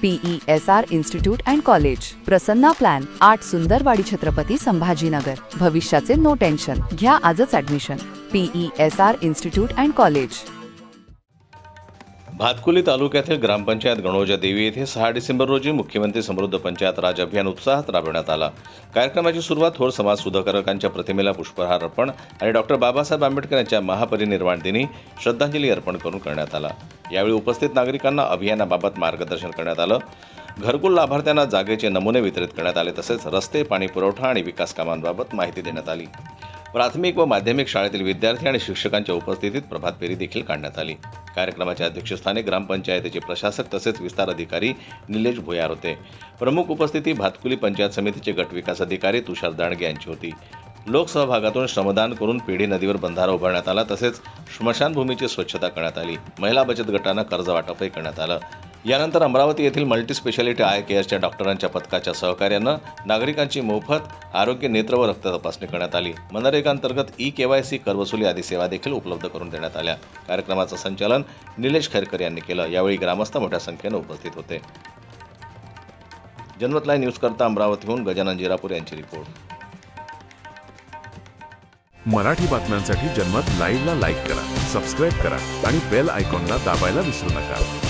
PESR institute and college, Prasanna plan, 8 Sundarwadi Chhatrapati Sambhajinagar. भविष्याचे no tension. घ्या आजच admission. PESR institute and college. Bhatkuli तालुक्यातील ग्रामपंचायत गणोजा देवी येथे 6 डिसेंबर रोजी मुख्यमंत्री समृद्ध पंचायत राज अभियान उत्साहात राबवण्यात आला. कार्यक्रमाची सुरुवात थोर समाज सुधारकांच्या प्रतिमेला पुष्पहार अर्पण आणि डॉक्टर बाबासाहेब आंबेडकर यांच्या महापरिनिर्वाण दिनी श्रद्धांजली अर्पण करून करण्यात आला. यावेळी उपस्थित नागरिकांना अभियानाबाबत मार्गदर्शन करण्यात आलं. घरकुल लाभार्थ्यांना जागेचे नमुने वितरित करण्यात आले. तसेच रस्ते, पाणी पुरवठा आणि विकास कामांबाबत माहिती देण्यात आली. प्राथमिक व माध्यमिक शाळेतील विद्यार्थी आणि शिक्षकांच्या उपस्थितीत प्रभात फेरी देखील काढण्यात आली. कार्यक्रमाच्या अध्यक्षस्थानी ग्रामपंचायतीचे प्रशासक तसेच विस्तार अधिकारी निलेश भुयार होते. प्रमुख उपस्थिती भातकुली पंचायत समितीचे गट विकास अधिकारी तुषार दांडगे यांची होती. लोकसहभागातून श्रमदान करून पेढी नदीवर बंधारा उभारण्यात आला. तसेच स्मशानभूमीची स्वच्छता करण्यात आली. महिला बचत गटांना कर्ज वाटपही करण्यात आलं. यानंतर अमरावती येथील मल्टी स्पेशालिटी आय केअरच्या डॉक्टरांच्या पथकाच्या सहकार्यानं नागरिकांची मोफत आरोग्य, नेत्र व रक्त तपासणी करण्यात आली. मनरेगा अंतर्गत EKYC, करवसुली आदी सेवा देखील उपलब्ध करून देण्यात आल्या. कार्यक्रमाचं संचालन निलेश खैरकर यांनी केलं. यावेळी ग्रामस्थ मोठ्या संख्येनं उपस्थित होते. जनमत लाईव्ह न्यूज करता अमरावतीहून गजानन जिरापूर यांची रिपोर्ट. मराठी बातम्यांसाठी जनमत लाईव्हला लाईक करा, सबस्क्राईब करा आणि बेल आयकॉनला दाबायला विसरू नका.